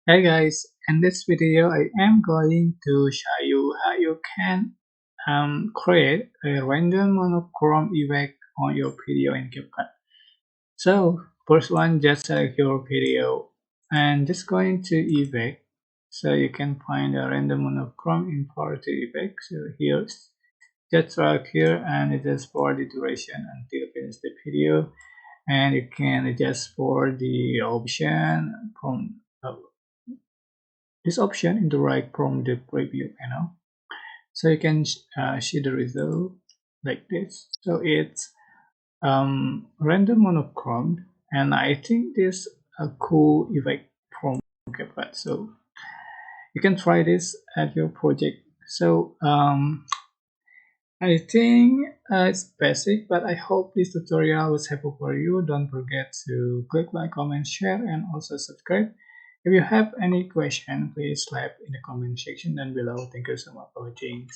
Hey guys, in this video I am going to show you how you can create a random monochrome effect on your video in CapCut. So first one, just select your video and just going to effect. So you can find a random monochrome in to effect. So here, just drag here and adjust for the duration until finish the video, and you can adjust for the option from this option in the right from the preview panel, so you can see the result like this. So it's random monochrome, and I think this a cool effect from CapCut, so you can try this at your project. So I think it's basic, but I hope this tutorial was helpful for you. Don't forget to click like, comment, share, and also subscribe. If you have any question, please leave in the comment section down below. Thank you so much for watching.